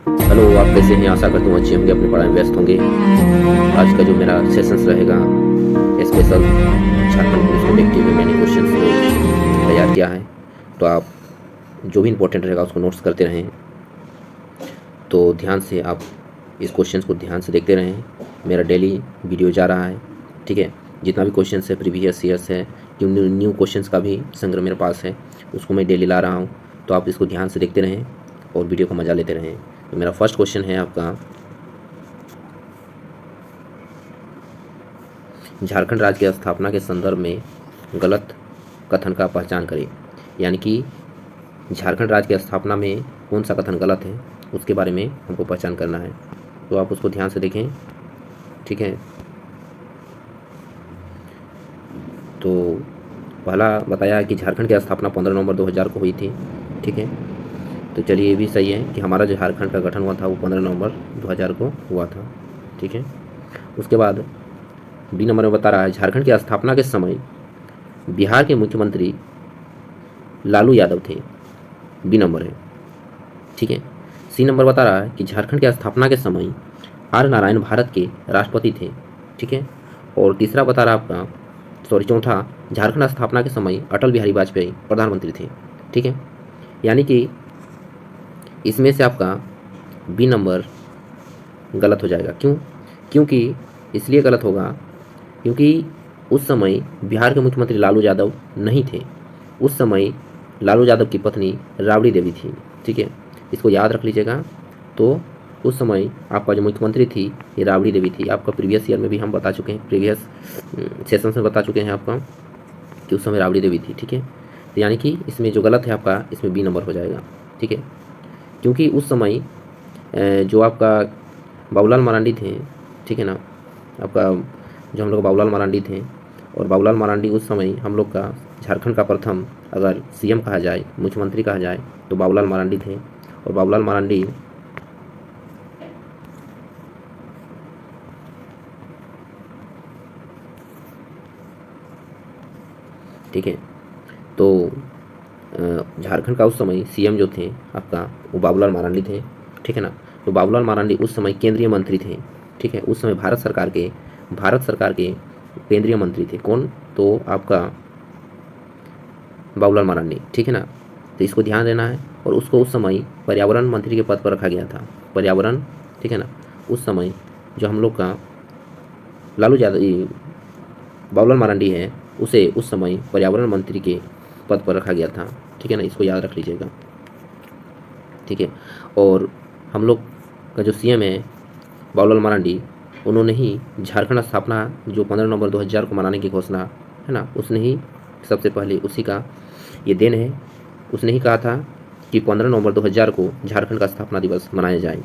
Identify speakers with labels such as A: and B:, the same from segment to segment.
A: Hello, आप कैसे हैं? आशा करता हूँ अच्छे होंगे, अपनी पढ़ाई में व्यस्त होंगे। आज का जो मेरा सेशंस रहेगा स्पेशल झारखंड पुलिस कॉम्पिटिटिव में मैंने क्वेश्चंस को तैयार किया है, तो आप जो भी इंपॉर्टेंट रहेगा उसको नोट्स करते रहें। तो ध्यान से आप इस क्वेश्चंस को ध्यान से देखते रहें। मेरा डेली वीडियो जा रहा है, ठीक है। जितना भी क्वेश्चंस है प्रीवियस ईयर्स है, न्यू क्वेश्चंस का भी संग्रह मेरे पास है, उसको मैं डेली ला रहा हूँ। तो आप इसको ध्यान से देखते रहें और वीडियो का मज़ा लेते रहें। तो मेरा फर्स्ट क्वेश्चन है आपका, झारखंड राज्य की स्थापना के संदर्भ में गलत कथन का पहचान करें। यानी कि झारखंड राज्य की स्थापना में कौन सा कथन गलत है, उसके बारे में हमको पहचान करना है। तो आप उसको ध्यान से देखें, ठीक है। तो पहला बताया कि झारखंड की स्थापना 15 नवंबर 2000 को हुई थी, ठीक है। तो चलिए ये भी सही है कि हमारा जो झारखंड का गठन हुआ था वो 15 नवंबर 2000 को हुआ था, ठीक है। उसके बाद बी नंबर में बता रहा है, झारखंड की स्थापना के समय बिहार के मुख्यमंत्री लालू यादव थे। बी नंबर है, ठीक है। सी नंबर बता रहा है कि झारखंड की स्थापना के समय आर नारायण भारत के राष्ट्रपति थे, ठीक है। और तीसरा बता रहा आपका, सॉरी चौथा, झारखंड स्थापना के समय अटल बिहारी वाजपेयी प्रधानमंत्री थे, ठीक है। यानी कि इसमें से आपका बी नंबर गलत हो जाएगा। क्यों? क्योंकि इसलिए गलत होगा क्योंकि उस समय बिहार के मुख्यमंत्री लालू यादव नहीं थे। उस समय लालू यादव की पत्नी राबड़ी देवी थी, ठीक है। इसको याद रख लीजिएगा। तो उस समय आपका जो मुख्यमंत्री थी ये राबड़ी देवी थी। आपका प्रीवियस ईयर में भी हम बता चुके हैं, प्रीवियस सेशन में बता चुके हैं आपका कि उस समय राबड़ी देवी थी, ठीक है। तो यानी कि इसमें जो गलत है आपका, इसमें बी नंबर हो जाएगा, ठीक है। क्योंकि उस समय जो आपका बाबूलाल मरांडी थे, ठीक है ना, आपका जो हम लोग बाबूलाल मरांडी थे, और बाबूलाल मरांडी उस समय हम लोग का झारखंड का प्रथम अगर सीएम कहा जाए, मुख्यमंत्री कहा जाए, तो बाबूलाल मरांडी थे। और बाबूलाल मरांडी ठीक है। तो झारखंड का उस समय सीएम जो थे आपका वो बाबूलाल मरांडी थे, ठीक है ना। तो बाबूलाल मरांडी उस समय केंद्रीय मंत्री थे, ठीक है। उस समय भारत सरकार के केंद्रीय मंत्री थे। कौन? तो आपका बाबूलाल मरांडी, ठीक है ना। तो इसको ध्यान देना है। और उसको उस समय पर्यावरण मंत्री के पद पर रखा गया था, पर्यावरण, ठीक है ना। उस समय जो हम लोग का लालू यादव बाबूलाल मरांडी है, उसे उस समय पर्यावरण मंत्री के पद पर रखा गया था, ठीक है ना। इसको याद रख लीजिएगा, ठीक है। और हम लोग का जो सीएम है बाबूलाल मरांडी, उन्होंने ही झारखंड स्थापना जो 15 नवंबर 2000 को मनाने की घोषणा है ना, उसने ही सबसे पहले, उसी का ये देन है। उसने ही कहा था कि 15 नवंबर 2000 को झारखंड का स्थापना दिवस मनाया जाए,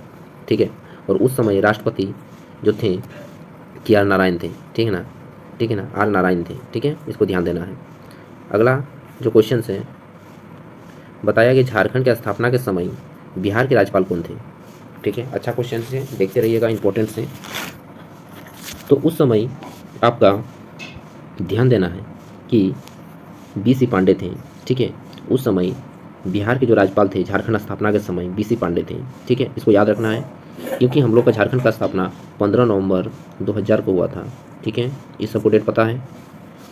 A: ठीक है। और उस समय राष्ट्रपति जो थे के आर नारायण थे, ठीक है ना, ठीक है ना, आर नारायण थे, ठीक है। इसको ध्यान देना है। अगला जो क्वेश्चन है, बताया कि झारखंड की स्थापना के समय बिहार के राज्यपाल कौन थे, ठीक है। अच्छा क्वेश्चन है, देखते रहिएगा, इंपॉर्टेंट से। तो उस समय आपका ध्यान देना है कि बीसी पांडे थे, ठीक है। उस समय बिहार के जो राज्यपाल थे झारखंड स्थापना के समय बीसी पांडे थे, ठीक है। इसको याद रखना है क्योंकि हम लोग का झारखंड का स्थापना 15 नवंबर 2000 को हुआ था, ठीक है। इस सबको डेट पता है।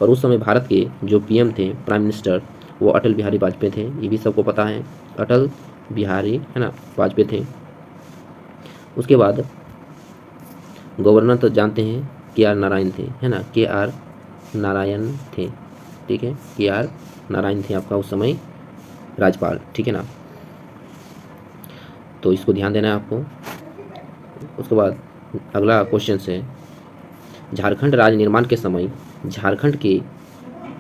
A: और उस समय भारत के जो पीएम थे, प्राइम मिनिस्टर, वो अटल बिहारी वाजपेयी थे, ये भी सबको पता है। अटल बिहारी, है ना, वाजपेयी थे। उसके बाद गवर्नर तो जानते हैं के आर नारायण थे, है ना, के आर नारायण थे, ठीक है। के आर नारायण थे आपका उस समय राज्यपाल, ठीक है ना। तो इसको ध्यान देना है आपको। उसके बाद अगला क्वेश्चन है, झारखंड राज्य निर्माण के समय झारखंड के,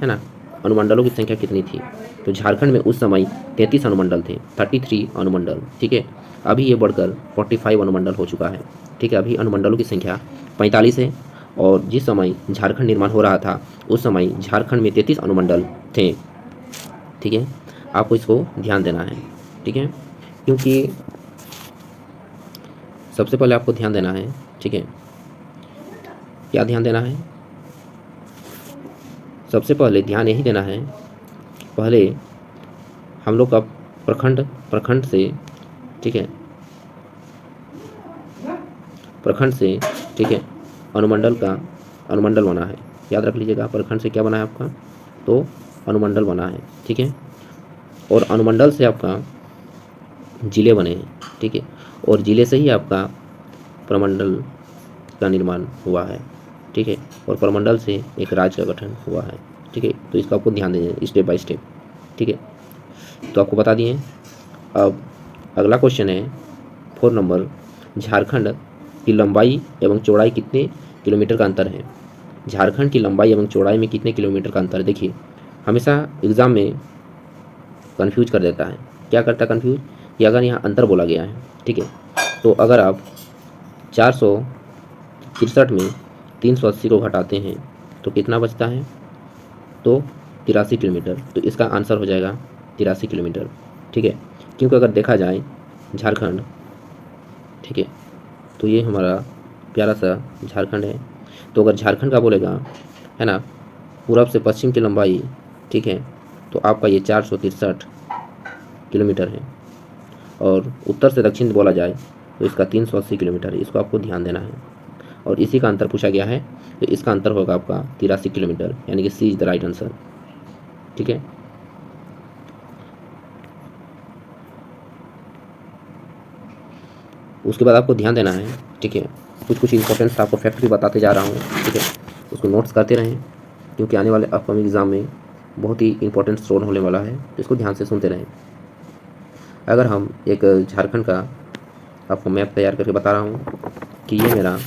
A: है ना, अनुमंडलों की संख्या कितनी थी? तो झारखंड में उस समय 33 अनुमंडल थे, 33 अनुमंडल, ठीक है। अभी ये बढ़कर 45 अनुमंडल हो चुका है, ठीक है। अभी अनुमंडलों की संख्या 45 है। और जिस समय झारखंड निर्माण हो रहा था उस समय झारखंड में 33 अनुमंडल थे, ठीक है। आपको इसको ध्यान देना है, ठीक है। क्योंकि सबसे पहले आपको ध्यान देना है, ठीक है। क्या ध्यान देना है? सबसे पहले ध्यान यही देना है, पहले हम लोग का प्रखंड, प्रखंड से, ठीक है, प्रखंड से, ठीक है, अनुमंडल का अनुमंडल बना है। याद रख लीजिएगा, प्रखंड से क्या बना है आपका, तो अनुमंडल बना है, ठीक है। और अनुमंडल से आपका जिले बने हैं, ठीक है, और जिले से ही आपका प्रमंडल का निर्माण हुआ है, ठीक है, और प्रमंडल से एक राज्य का गठन हुआ है, ठीक है। तो इसका आपको ध्यान देना है स्टेप बाय स्टेप, ठीक है। तो आपको बता दिए। अब अगला क्वेश्चन है 4 नंबर, झारखंड की लंबाई एवं चौड़ाई कितने किलोमीटर का अंतर है। झारखंड की लंबाई एवं चौड़ाई में कितने किलोमीटर का अंतर है। देखिए, हमेशा एग्जाम में कन्फ्यूज कर देता है। क्या करता है कन्फ्यूज, कि अगर यहाँ अंतर बोला गया है, ठीक है, तो अगर आप 463 में 380 को घटाते हैं तो कितना बचता है, तो 83 किलोमीटर। तो इसका आंसर हो जाएगा 83 किलोमीटर, ठीक है। क्योंकि अगर देखा जाए झारखंड, ठीक है, तो ये हमारा प्यारा सा झारखंड है। तो अगर झारखंड का बोलेगा, है ना, पूरब से पश्चिम की लंबाई, ठीक है, तो आपका ये 463 किलोमीटर है। और उत्तर से दक्षिण बोला जाए तो इसका 380 किलोमीटर है। इसको आपको ध्यान देना है। और इसी का अंतर पूछा गया है, तो इसका अंतर होगा आपका 83 किलोमीटर, यानी कि सी इज द राइट आंसर, ठीक है। उसके बाद आपको ध्यान देना है, ठीक है। कुछ कुछ इंपॉर्टेंट आपको फैक्ट भी बताते जा रहा हूँ, ठीक है, उसको नोट्स करते रहें, क्योंकि आने वाले अपकमिंग एग्जाम में बहुत ही इंपॉर्टेंट रोल होने वाला है। तो इसको ध्यान से सुनते रहें। अगर हम एक झारखंड का आपको मैप तैयार करके बता रहा हूँ कि ये मेरा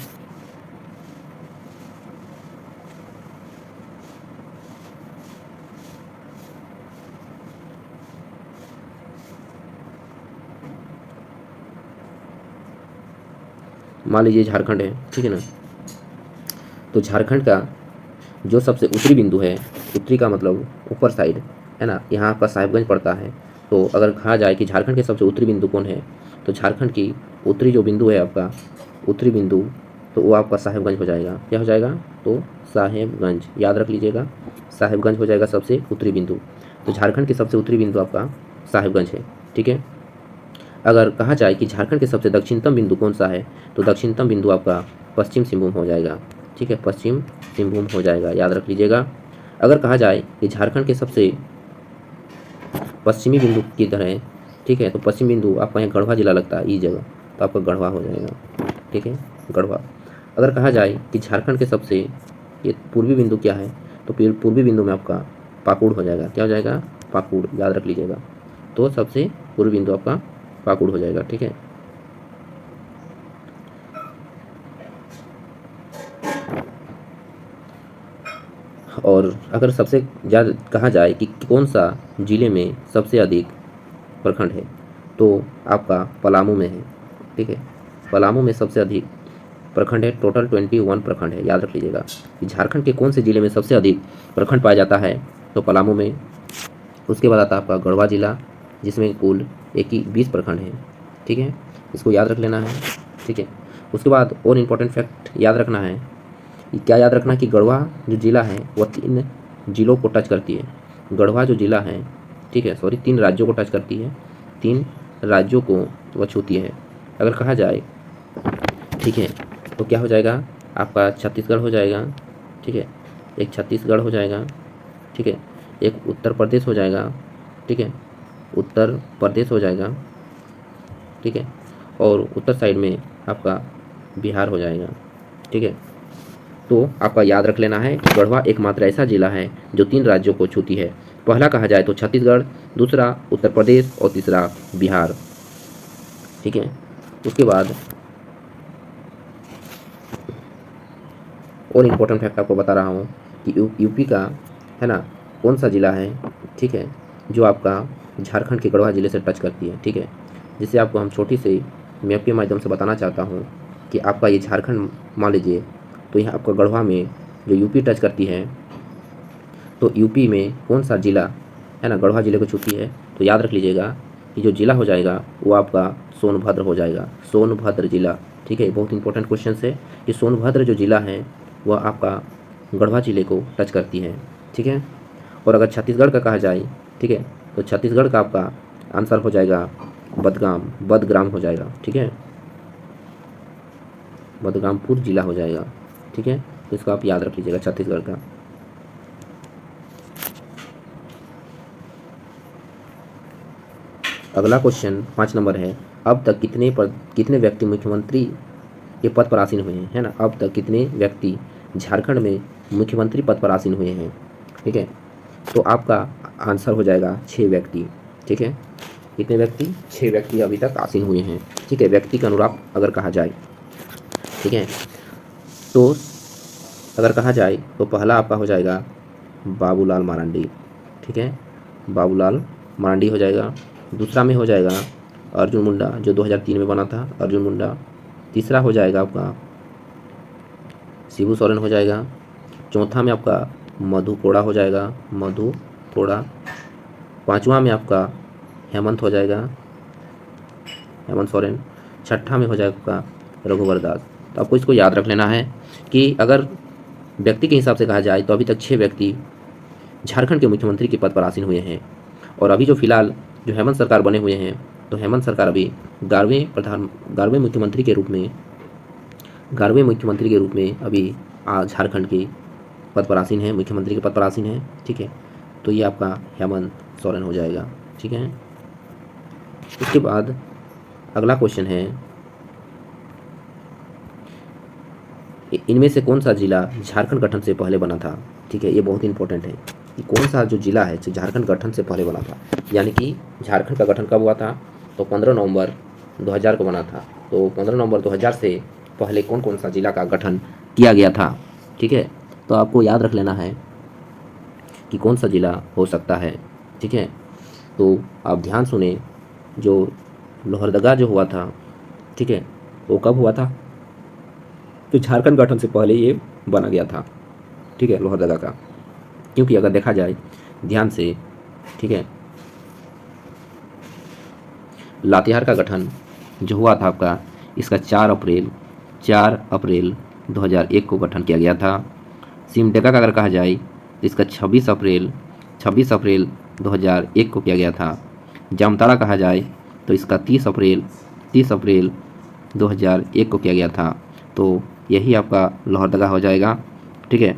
A: मान लीजिए झारखंड है, ठीक है ना। तो झारखंड का जो सबसे उत्तरी बिंदु है, उत्तरी का मतलब ऊपर साइड, है ना, यहाँ आपका साहिबगंज पड़ता है। तो अगर कहा जाए कि झारखंड के सबसे उत्तरी बिंदु कौन है, तो झारखंड की उत्तरी जो बिंदु है आपका, उत्तरी बिंदु, तो वो आपका साहिबगंज हो जाएगा। क्या हो जाएगा, तो साहेबगंज, याद रख लीजिएगा, साहिबगंज हो जाएगा सबसे उत्तरी बिंदु। तो झारखंड की सबसे उत्तरी बिंदु आपका साहिबगंज है, ठीक है। अगर कहा जाए कि झारखंड के सबसे दक्षिणतम बिंदु कौन सा है, तो दक्षिणतम बिंदु आपका पश्चिम सिंहभूम हो जाएगा, ठीक है, पश्चिम सिंहभूम हो जाएगा, याद रख लीजिएगा। अगर कहा जाए कि झारखंड के सबसे पश्चिमी बिंदु की तरह, ठीक है, तो पश्चिम बिंदु आपका यहाँ गढ़वा जिला लगता है, इस जगह, तो आपका गढ़वा हो जाएगा, ठीक है, गढ़वा। अगर कहा जाए कि झारखंड के सबसे ये पूर्वी बिंदु क्या है, तो पूर्वी बिंदु में आपका पाकुड़ हो जाएगा। क्या हो जाएगा, पाकुड़, याद रख लीजिएगा। तो सबसे पूर्वी बिंदु आपका पाकुड़ हो जाएगा, ठीक है। और अगर सबसे ज़्यादा कहा जाए कि कौन सा जिले में सबसे अधिक प्रखंड है, तो आपका पलामू में है, ठीक है, पलामू में सबसे अधिक प्रखंड है। टोटल 21 प्रखंड है, याद रख लीजिएगा कि झारखंड के कौन से जिले में सबसे अधिक प्रखंड पाया जाता है, तो पलामू में। उसके बाद आता है आपका गढ़वा जिला, जिसमें कुल 20 प्रखंड हैं, ठीक है, इसको याद रख लेना है, ठीक है। उसके बाद और इम्पोर्टेंट फैक्ट याद रखना है, क्या याद रखना कि गढ़वा जो जिला है वह 3 जिलों को टच करती है। गढ़वा जो जिला है, ठीक है, सॉरी, 3 राज्यों को टच करती है, 3 राज्यों को वह छूती है। अगर कहा जाए, ठीक है, तो क्या हो जाएगा, आपका छत्तीसगढ़ हो जाएगा, ठीक है, एक छत्तीसगढ़ हो जाएगा, ठीक है, एक उत्तर प्रदेश हो जाएगा, ठीक है, उत्तर प्रदेश हो जाएगा, ठीक है, और उत्तर साइड में आपका बिहार हो जाएगा, ठीक है। तो आपका याद रख लेना है कि गढ़वा एकमात्र ऐसा जिला है जो 3 राज्यों को छूती है। पहला कहा जाए तो छत्तीसगढ़, दूसरा उत्तर प्रदेश और तीसरा बिहार, ठीक है। उसके बाद और इम्पोर्टेंट फैक्ट आपको बता रहा हूँ कि यूपी का, है ना, कौन सा जिला है, ठीक है, जो आपका झारखंड के गढ़वा जिले से टच करती है, ठीक है। जिससे आपको हम छोटी सी मैप के माध्यम से बताना चाहता हूँ कि आपका ये झारखंड मान लीजिए, तो यहाँ आपका गढ़वा में जो यूपी टच करती है, तो यूपी में कौन सा जिला, है ना, गढ़वा जिले को छूती है, तो याद रख लीजिएगा कि जो जिला हो जाएगा वो आपका सोनभद्र हो जाएगा, सोनभद्र जिला, ठीक है। बहुत इंपॉर्टेंट क्वेश्चन है कि सोनभद्र जो जिला है वह आपका गढ़वा जिले को टच करती है, ठीक है। और अगर छत्तीसगढ़ का कहा जाए, ठीक है, तो छत्तीसगढ़ का आपका आंसर हो जाएगा बदग्राम हो जाएगा, ठीक है। बदगामपुर जिला हो जाएगा। ठीक है, तो इसको आप याद रख लीजिएगा, छत्तीसगढ़ का। अगला क्वेश्चन 5 नंबर है, अब तक कितने व्यक्ति मुख्यमंत्री के पद पर आसीन हुए हैं, है ना। अब तक कितने व्यक्ति झारखंड में मुख्यमंत्री पद पर आसीन हुए हैं। ठीक है, तो आपका आंसर हो जाएगा 6 व्यक्ति। ठीक है, कितने व्यक्ति? 6 व्यक्ति अभी तक आसीन हुए हैं। ठीक है, व्यक्ति का अनुरूप अगर कहा जाए। ठीक है, तो अगर कहा जाए तो पहला आपका हो जाएगा बाबूलाल मरांडी। ठीक है, बाबूलाल मरांडी हो जाएगा। दूसरा में हो जाएगा अर्जुन मुंडा, जो 2003 में बना था, अर्जुन मुंडा। तीसरा हो जाएगा आपका शिबू सोरेन हो जाएगा। चौथा में आपका मधु कोड़ा हो जाएगा, मधु कोड़ा। पांचवा में आपका हेमंत हो जाएगा, हेमंत सोरेन। छठा में हो जाएगा आपका रघुवर दास। तो आपको इसको याद रख लेना है कि अगर व्यक्ति के हिसाब से कहा जाए तो अभी तक 6 व्यक्ति झारखंड के मुख्यमंत्री के पद पर आसीन हुए हैं। और अभी जो फिलहाल जो हेमंत सरकार बने हुए हैं, तो हेमंत सरकार अभी 11वें मुख्यमंत्री के रूप में अभी झारखंड के पद पर आसीन है, मुख्यमंत्री के पद पर आसीन है। ठीक है, तो ये आपका हेमंत सोरेन हो जाएगा। ठीक है, उसके बाद अगला क्वेश्चन है, इनमें से कौन सा जिला झारखंड गठन से पहले बना था। ठीक है, ये बहुत इंपॉर्टेंट है कि कौन सा जो जिला है जो झारखंड गठन से पहले बना था। यानी कि झारखंड का गठन कब हुआ था, तो 15 नवंबर 2000 को बना था। तो 15 नवंबर 2000 से पहले कौन कौन सा जिला का गठन किया गया था। ठीक है, तो आपको याद रख लेना है कि कौन सा जिला हो सकता है। ठीक है, तो आप ध्यान सुने, जो लोहरदगा जो हुआ था, ठीक है, वो कब हुआ था, तो झारखंड गठन से पहले ये बना गया था। ठीक है, लोहरदगा का, क्योंकि अगर देखा जाए ध्यान से, ठीक है, लातेहार का गठन जो हुआ था आपका, इसका 4 अप्रैल 2001 को गठन किया गया था। सिमडेगा का अगर कहा जाए तो इसका 26 अप्रैल 2001 को किया गया था। जामताड़ा कहा जाए तो इसका 30 अप्रैल 2001 को किया गया था। तो यही आपका लोहरदगा हो जाएगा। ठीक है,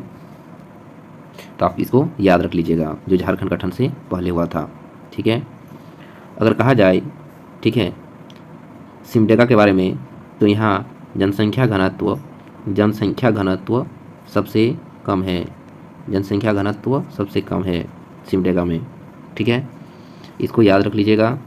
A: तो आप इसको याद रख लीजिएगा, जो झारखंड गठन से पहले हुआ था। ठीक है, अगर कहा जाए, ठीक है, सिमडेगा के बारे में, तो यहाँ जनसंख्या घनत्व सबसे कम है, जनसंख्या घनत्व सबसे कम है सिमडेगा में। ठीक है, इसको याद रख लीजिएगा।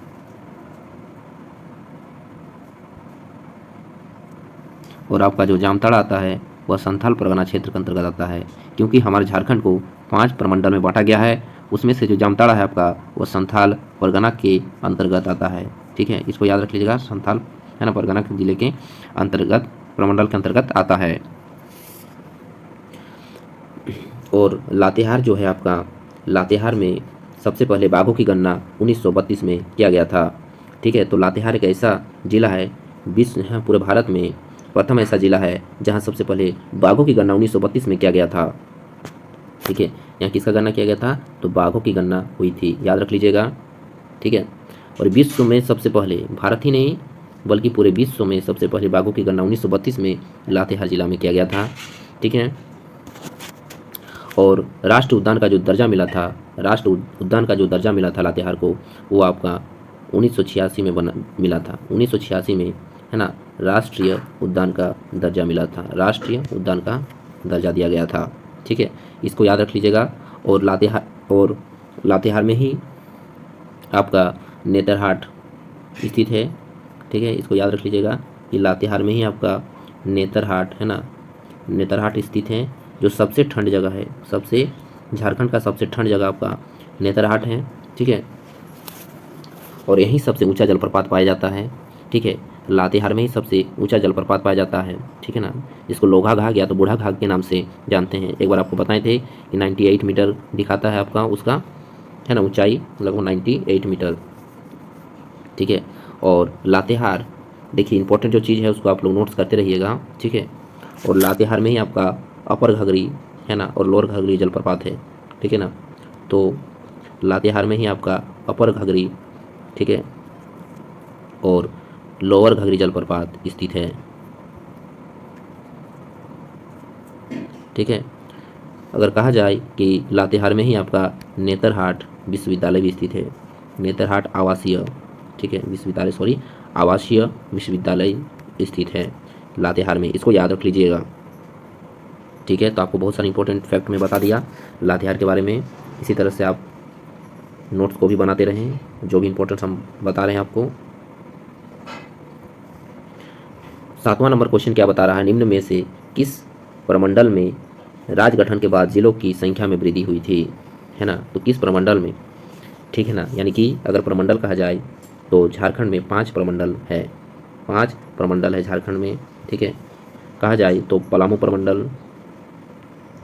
A: और आपका जो जामताड़ा आता है वह संथाल परगना क्षेत्र के अंतर्गत आता है, क्योंकि हमारे झारखंड को 5 प्रमंडल में बांटा गया है। उसमें से जो जामताड़ा है आपका, वह संथाल परगना के अंतर्गत आता है। ठीक है, इसको याद रख लीजिएगा, संथाल है ना, परगना जिले के अंतर्गत, प्रमंडल के अंतर्गत आता है। और लातेहार जो है आपका, लातेहार में सबसे पहले बाघों की गणना 1932 में किया गया था। ठीक है, तो लातेहार एक ऐसा जिला है, विश्व है पूरे भारत में प्रथम ऐसा जिला है जहां सबसे पहले बाघों की गणना 1932 में किया गया था। ठीक है, यहाँ किसका गणना किया गया था, तो बाघों की गणना हुई थी, याद रख लीजिएगा। ठीक है, और विश्व में सबसे पहले, भारत ही नहीं बल्कि पूरे विश्व में सबसे पहले बाघों की गणना 1932 में लातेहार जिला में किया गया था। ठीक है, और राष्ट्रीय उद्यान का जो दर्जा मिला था लातेहार को, वो आपका 1986 में मिला था। 1986 में, है ना, राष्ट्रीय उद्यान का दर्जा मिला था, राष्ट्रीय उद्यान का दर्जा दिया गया था। ठीक है, इसको याद रख लीजिएगा। और लातेहार में ही आपका नेतरहाट स्थित है। ठीक है, इसको याद रख लीजिएगा कि लातेहार में ही आपका नेतरहाट, है ना, नेतरहाट स्थित है, जो सबसे ठंड जगह है, झारखंड का सबसे ठंड जगह आपका नेतरहाट है। ठीक है, और यही सबसे ऊंचा जलप्रपात पाया जाता है। ठीक है, लातेहार में ही सबसे ऊंचा जलप्रपात पाया जाता है। ठीक है ना, जिसको लोघा घाघ या तो बूढ़ा घाघ के नाम से जानते हैं। एक बार आपको बताए थे कि 98 मीटर दिखाता है आपका उसका, है ना, ऊंचाई लगभग 98 मीटर। ठीक है, और लातेहार, देखिए इंपॉर्टेंट जो चीज़ है उसको आप लोग नोट्स करते रहिएगा। ठीक है, और लातेहार में ही आपका अपर घाघरी, है ना, और लोअर घाघरी जलप्रपात है। ठीक है ना, तो लातेहार में ही आपका अपर घाघरी, ठीक है, और लोअर घाघरी जलप्रपात स्थित है। ठीक है। अगर कहा जाए कि लातेहार में ही आपका नेतरहाट विश्वविद्यालय भी स्थित है, नेतरहाट आवासीय, ठीक है, विश्वविद्यालय, सॉरी, आवासीय विश्वविद्यालय स्थित है लातेहार में, इसको याद रख लीजिएगा, ठीक है। तो आपको बहुत सारे इंपॉर्टेंट फैक्ट में बता दिया लातेहार के बारे में। इसी तरह से आप नोट्स को भी बनाते रहें, जो भी इंपॉर्टेंट हम बता रहे हैं आपको। 7वां नंबर क्वेश्चन क्या बता रहा है, निम्न में से किस प्रमंडल में राज्य गठन के बाद जिलों की संख्या में वृद्धि हुई थी, है ना। तो किस प्रमंडल में, ठीक है ना, यानी कि अगर प्रमंडल कहा जाए तो झारखंड में 5 प्रमंडल है, 5 प्रमंडल है झारखंड में, ठीक है। कहा जाए तो पलामू प्रमंडल,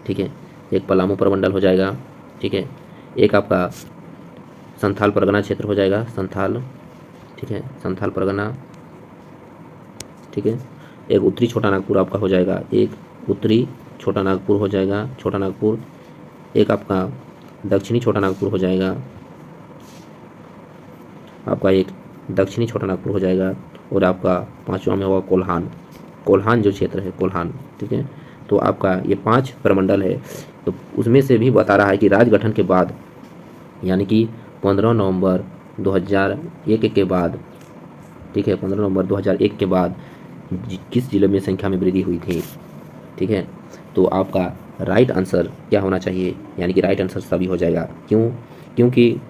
A: ठीक है, एक पलामू प्रमंडल हो जाएगा, ठीक है। एक आपका संथाल परगना क्षेत्र हो जाएगा, संथाल, ठीक है, संथाल परगना, ठीक है। एक उत्तरी छोटा नागपुर आपका हो जाएगा, एक उत्तरी छोटा नागपुर हो जाएगा, छोटा नागपुर। एक आपका दक्षिणी छोटा नागपुर हो जाएगा, आपका एक दक्षिणी छोटा नागपुर हो जाएगा। और आपका 5वां में होगा कोल्हान, कोल्हान जो क्षेत्र है, कोल्हान, ठीक है। तो आपका ये 5 प्रमंडल है। तो उसमें से भी बता रहा है कि राज्य गठन के बाद, यानी कि 15 नवंबर 2001 के बाद, ठीक है, 15 नवंबर 2001 के बाद किस जिले में संख्या में वृद्धि हुई थी, ठीक है। तो आपका राइट आंसर क्या होना चाहिए, यानी कि राइट आंसर सभी हो जाएगा। क्यों? क्योंकि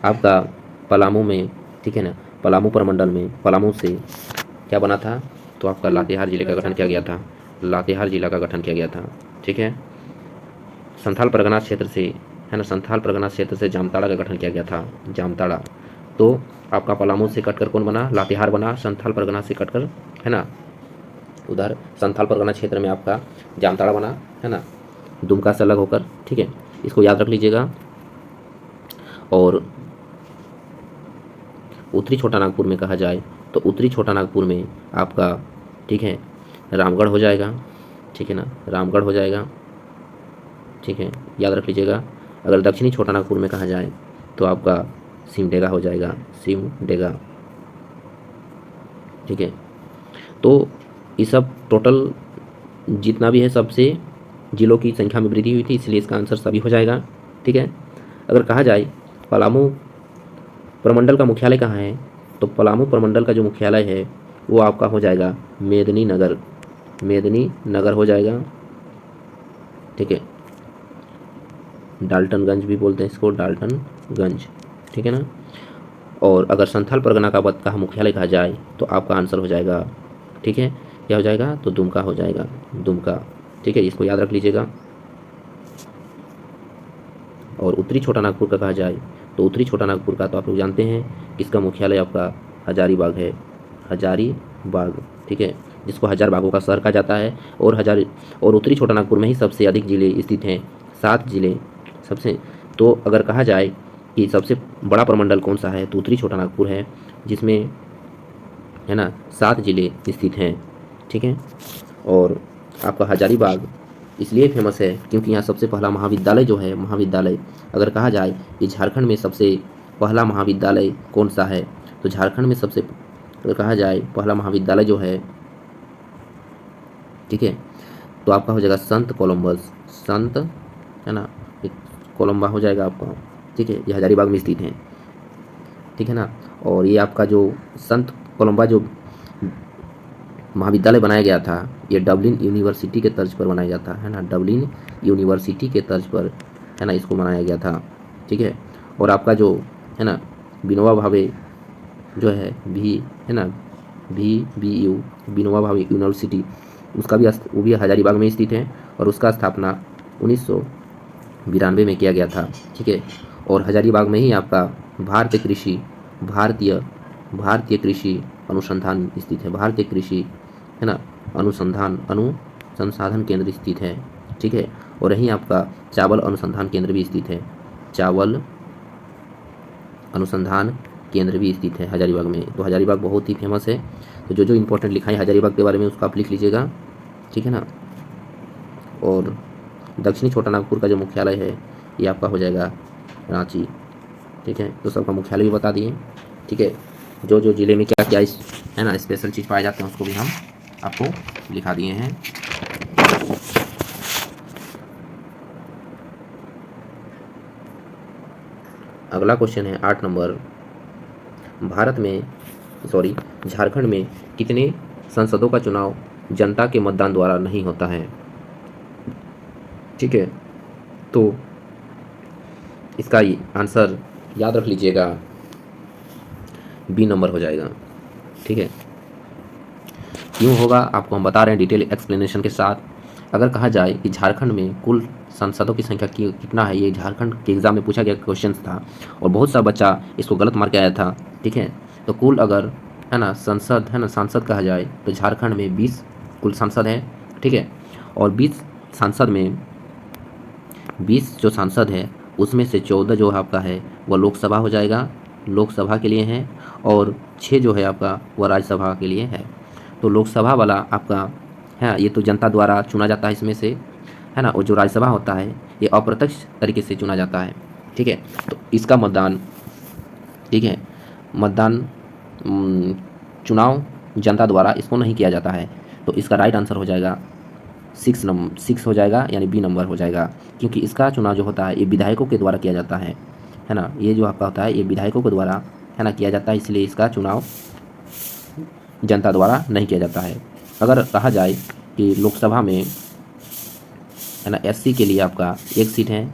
A: आपका पलामू में, ठीक है ना, पलामू प्रमंडल में पलामू से क्या बना था, तो आपका लातेहार जिले का गठन किया गया था, लातेहार जिला का गठन किया गया था, ठीक है। संथाल परगना क्षेत्र से, है ना, संथाल परगना क्षेत्र से जामताड़ा का गठन किया गया था, जामताड़ा। तो आपका पलामू से कटकर कौन बना, लातेहार बना, संथाल परगना से कटकर, है ना, उधर संथाल परगना क्षेत्र में आपका जामताड़ा बना, है ना, दुमका से अलग होकर, ठीक है। इसको याद रख लीजिएगा। और उत्तरी छोटा नागपुर में कहा जाए तो उत्तरी छोटा नागपुर में आपका, ठीक है, रामगढ़ हो जाएगा, ठीक है ना, रामगढ़ हो जाएगा, ठीक है, याद रख लीजिएगा। अगर दक्षिणी छोटा नागपुर में कहा जाए तो आपका सिमडेगा हो जाएगा, सिमडेगा, ठीक है। तो ये सब टोटल जितना भी है सबसे जिलों की संख्या में वृद्धि हुई थी, इसलिए इसका आंसर सभी हो जाएगा, ठीक है। अगर कहा जाए पलामू प्रमंडल का मुख्यालय कहाँ है, तो पलामू प्रमंडल का जो मुख्यालय है वो आपका हो जाएगा मेदिनी नगर, मेदिनी नगर हो जाएगा, ठीक है। डाल्टनगंज भी बोलते हैं इसको, डाल्टनगंज, ठीक है ना। और अगर संथाल परगना का मुख्यालय कहा जाए तो आपका आंसर हो जाएगा, ठीक है, क्या हो जाएगा, तो दुमका हो जाएगा, दुमका, ठीक है, इसको याद रख लीजिएगा। और उत्तरी छोटा नागपुर का कहा जाए तो उत्तरी छोटा नागपुर का तो आप लोग जानते हैं किसका मुख्यालय आपका हजारीबाग है, हजारीबाग, ठीक है, जिसको हजार बागों का शहर कहा जाता है। और उत्तरी छोटा नागपुर में ही सबसे अधिक जिले स्थित हैं, 7 जिले सबसे। तो अगर कहा जाए कि सबसे बड़ा प्रमंडल कौन सा है, तो उत्तरी छोटा नागपुर है, जिसमें, है ना, 7 जिले स्थित हैं, ठीक है। और आपका हजारीबाग इसलिए फेमस है क्योंकि यहाँ सबसे पहला महाविद्यालय जो है, महाविद्यालय अगर कहा जाए कि झारखंड में सबसे पहला महाविद्यालय कौन सा है, तो झारखंड में सबसे, अगर कहा जाए पहला महाविद्यालय जो है, ठीक है, तो आपका हो जाएगा संत कोलंबस, संत, है ना, एक कोलंबा हो जाएगा आपका, ठीक है, ये हजारीबाग में स्थित है, ठीक है ना। और ये आपका जो संत कोलंबा जो महाविद्यालय बनाया गया था, ये डबलिन यूनिवर्सिटी के तर्ज पर बनाया गया था, है ना, डबलिन यूनिवर्सिटी के तर्ज पर, है ना, इसको बनाया गया था, ठीक है। और आपका जो, है ना, विनोबा भावे जो है, भी, है ना, VBU, विनोबा भावे यूनिवर्सिटी, उसका भी वो भी हजारीबाग में स्थित है और उसका स्थापना 1992 में किया गया था, ठीक है। और हजारीबाग में ही आपका भारतीय कृषि अनुसंधान स्थित है, भारतीय कृषि, है ना, अनुसंधान केंद्र स्थित है, ठीक है। और यहीं आपका चावल अनुसंधान केंद्र भी स्थित है, चावल अनुसंधान केंद्र भी स्थित है हजारीबाग में। तो हजारीबाग बहुत ही फेमस है। तो जो जो इंपॉर्टेंट लिखा है हजारीबाग के बारे में उसको आप लिख लीजिएगा, ठीक है ना। और दक्षिणी छोटा नागपुर का जो मुख्यालय है ये आपका हो जाएगा रांची, ठीक है। तो सबका मुख्यालय भी बता दिए, ठीक है। जो जो जिले में क्या क्या है ना स्पेशल चीज़ पाए जाते हैं उसको भी हम आपको लिखा दिए हैं। अगला क्वेश्चन है 8 नंबर, झारखंड में कितने सांसदों का चुनाव जनता के मतदान द्वारा नहीं होता है? ठीक है, तो इसका आंसर याद रख लीजिएगा, बी नंबर हो जाएगा। ठीक है, क्यों होगा आपको हम बता रहे हैं डिटेल एक्सप्लेनेशन के साथ। अगर कहा जाए कि झारखंड में कुल सांसदों की संख्या कितना है, ये झारखंड के एग्जाम में पूछा गया क्वेश्चन था और बहुत सा बच्चा इसको गलत मार के आया था। ठीक है, तो कुल अगर है ना सांसद कहा जाए तो झारखंड में 20 कुल सांसद हैं। ठीक है, और 20 सांसद में 20 जो सांसद है उसमें से 14 जो आपका है वह लोकसभा हो जाएगा, लोकसभा के लिए है, और 6 जो है आपका वह राज्यसभा के लिए है। तो लोकसभा वाला आपका है, ये तो जनता द्वारा चुना जाता है इसमें से, है ना, और जो राज्यसभा होता है ये अप्रत्यक्ष तरीके से चुना जाता है। ठीक है, तो इसका मतदान, ठीक है, मतदान चुनाव जनता द्वारा इसको नहीं किया जाता है। तो इसका राइट आंसर हो जाएगा 6 हो जाएगा, यानी बी नंबर हो जाएगा, क्योंकि इसका चुनाव जो होता है ये विधायकों के द्वारा किया जाता है ना, ये जो आपका होता है ये विधायकों के द्वारा है ना किया जाता है, इसलिए इसका चुनाव जनता द्वारा नहीं किया जाता है। अगर कहा जाए कि लोकसभा में है ना एससी के लिए आपका 1 सीट है,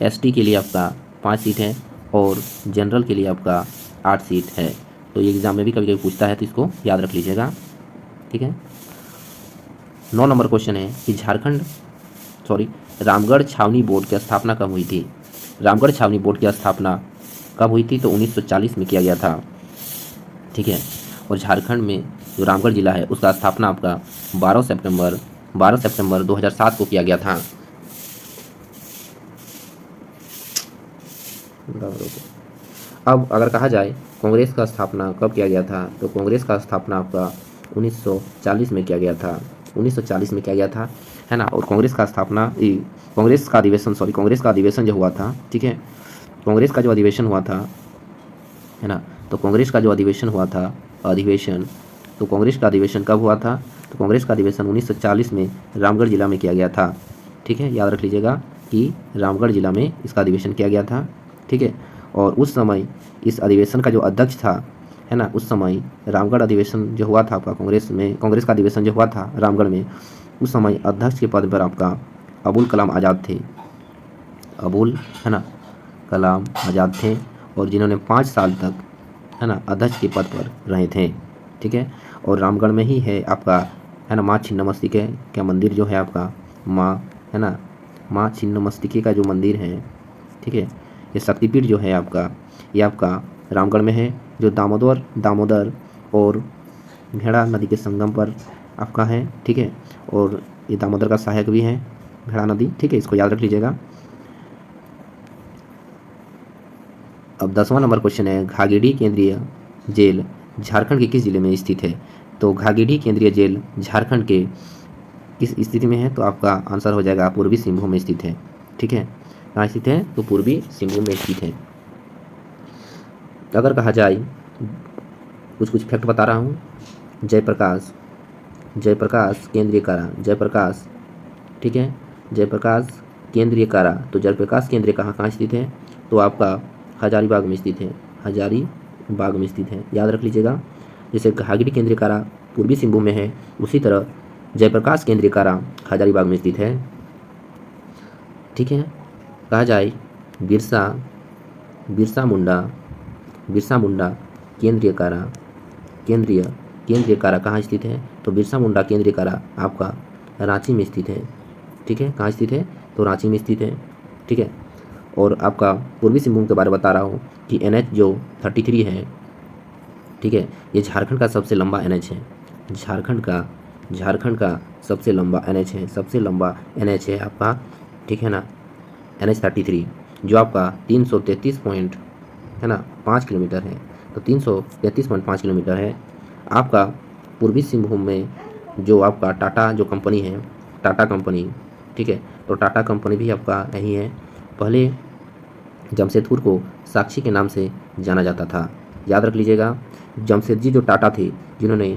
A: एसटी के लिए आपका 5 सीट है, और जनरल के लिए आपका 8 सीट है। तो ये एग्ज़ाम में भी कभी कभी पूछता है, तो इसको याद रख लीजिएगा। ठीक है, 9 नंबर क्वेश्चन है कि रामगढ़ छावनी बोर्ड की स्थापना कब हुई थी? रामगढ़ छावनी बोर्ड की स्थापना कब हुई थी? तो 1940 में किया गया था। ठीक है, और झारखंड में जो रामगढ़ जिला है उसका स्थापना आपका 12 सितंबर 2007 को किया गया था। अब अगर कहा जाए कांग्रेस का स्थापना कब किया गया था, तो कांग्रेस का स्थापना आपका 1940 में किया गया था, 1940 में किया गया था, है ना। और कांग्रेस का स्थापना कांग्रेस का अधिवेशन जो हुआ था, ठीक है, कांग्रेस का जो अधिवेशन हुआ था, है ना, तो कांग्रेस का जो अधिवेशन हुआ था, तो कांग्रेस का अधिवेशन कब हुआ था? तो कांग्रेस का अधिवेशन 1940 में रामगढ़ जिला में किया गया था। ठीक है, याद रख लीजिएगा कि रामगढ़ जिला में इसका अधिवेशन किया गया था। ठीक है, और उस समय इस अधिवेशन का जो अध्यक्ष था, है ना, उस समय रामगढ़ अधिवेशन जो हुआ था आपका कांग्रेस का अधिवेशन जो हुआ था रामगढ़ में, उस समय अध्यक्ष के पद पर आपका अबुल कलाम आज़ाद थे, है ना, कलाम आज़ाद थे, और जिन्होंने 5 साल तक, है ना, अध्यक्ष के पद पर रहे थे। ठीक है, और रामगढ़ में ही है आपका, है ना, माँ छिन्नमस्तिके का मंदिर जो है आपका, माँ छिन्नमस्तिके का जो मंदिर है, ठीक है, ये शक्तिपीठ जो है आपका, ये आपका रामगढ़ में है, जो दामोदर और भेड़ा नदी के संगम पर आपका है। ठीक है, और ये दामोदर का सहायक भी है भेड़ा नदी। ठीक है, इसको याद रख लीजिएगा। अब 10वां नंबर क्वेश्चन है, घाघीडीह केंद्रीय जेल झारखंड के किस जिले में स्थित है? तो घाघीडीह केंद्रीय जेल झारखंड के किस स्थिति में है? तो आपका आंसर हो जाएगा पूर्वी सिंहभूम में स्थित है। ठीक है, कहाँ स्थित है? तो पूर्वी सिंहभूम में स्थित है। अगर कहा जाए, कुछ फैक्ट बता रहा हूँ। जयप्रकाश केंद्रीय कारा, जयप्रकाश, ठीक है, जयप्रकाश केंद्रीय कारा, तो जयप्रकाश केंद्रीय कहाँ स्थित है? तो आपका हजारीबाग में स्थित है, हजारीबाग में स्थित है, याद रख लीजिएगा। जैसे घाघीडीह केंद्रीय कारा पूर्वी सिंहभूम में है, उसी तरह जयप्रकाश केंद्रीय कारा हजारीबाग में स्थित है। ठीक है, कहा जाए बिरसा मुंडा केंद्रीय कारा कहाँ स्थित है? तो बिरसा मुंडा केंद्रीय कारा आपका रांची में स्थित है। ठीक है, कहाँ स्थित है? तो रांची में स्थित है। ठीक है, और आपका पूर्वी सिंहभूम के बारे में बता रहा हूँ कि NH जो 33 है, ठीक है, ये झारखंड का सबसे लंबा NH है, झारखंड का सबसे लंबा NH है आपका, ठीक है ना, NH 33, जो आपका 333.5 किलोमीटर है, तो 333.5 किलोमीटर है। आपका पूर्वी सिंहभूम में जो आपका टाटा जो कंपनी है, टाटा कंपनी, ठीक है, तो टाटा कंपनी भी आपका यही है। पहले जमशेदपुर को साक्षी के नाम से जाना जाता था, याद रख लीजिएगा। जमशेदजी जो टाटा थे, जिन्होंने,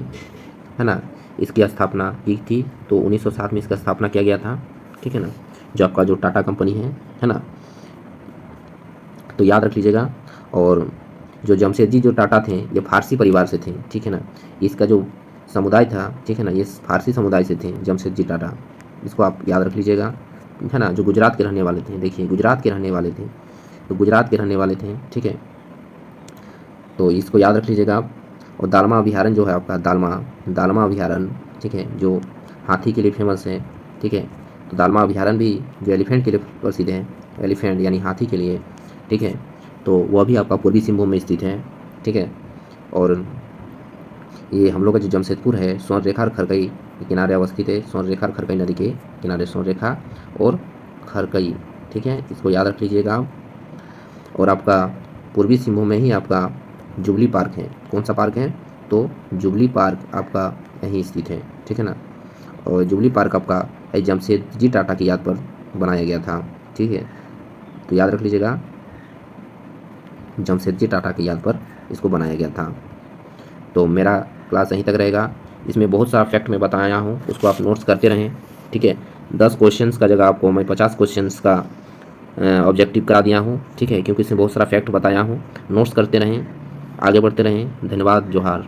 A: है ना, इसकी स्थापना की थी, तो 1907 में इसका स्थापना किया गया था। ठीक है ना, जो आपका जो टाटा कंपनी है ना। तो याद रख लीजिएगा। और जो जमशेदजी जो टाटा थे ये फारसी परिवार से थे, ठीक है ना। इसका जो समुदाय था, ठीक है ना, ये फारसी समुदाय से थे जमशेदजी टाटा, इसको आप याद रख लीजिएगा, है ना। जो गुजरात के रहने वाले थे, देखिए गुजरात के रहने वाले थे, तो गुजरात के रहने वाले थे, ठीक है, तो इसको याद रख लीजिएगा आप। और दालमा अभयारण्य जो है आपका, दालमा अभयारण्य, ठीक है, जो हाथी के लिए फेमस है, ठीक है, तो दालमा अभयारण्य भी जो एलिफेंट के लिए प्रसिद्ध है, एलिफेंट यानी हाथी के लिए, ठीक है, तो वह भी आपका पूर्वी सिंहभूम में स्थित है, ठीक है। और ये हम लोग का जो जमशेदपुर है स्वर्णरेखा और खरकई के किनारे अवस्थित है, स्वर्णरेखा और खरकई नदी के किनारे, स्वर्णरेखा और खरकई, ठीक है, इसको याद रख लीजिएगा आप। और आपका पूर्वी सिंहभूम में ही आपका जुबली पार्क है। कौन सा पार्क है? तो जुबली पार्क आपका यहीं स्थित है, ठीक है ना। और जुबली पार्क आपका जमशेदजी टाटा की याद पर बनाया गया था, ठीक है, तो याद रख लीजिएगा, जमशेदजी टाटा की याद पर इसको बनाया गया था। तो मेरा क्लास यहीं तक रहेगा। इसमें बहुत सारा फैक्ट मैं बताया हूँ, उसको आप नोट्स करते रहें, ठीक है। 10 क्वेश्चंस का जगह आपको मैं 50 क्वेश्चंस का ऑब्जेक्टिव करा दिया हूँ, ठीक है, क्योंकि इसमें बहुत सारा फैक्ट बताया हूँ। नोट्स करते रहें, आगे बढ़ते रहें। धन्यवाद, जोहार।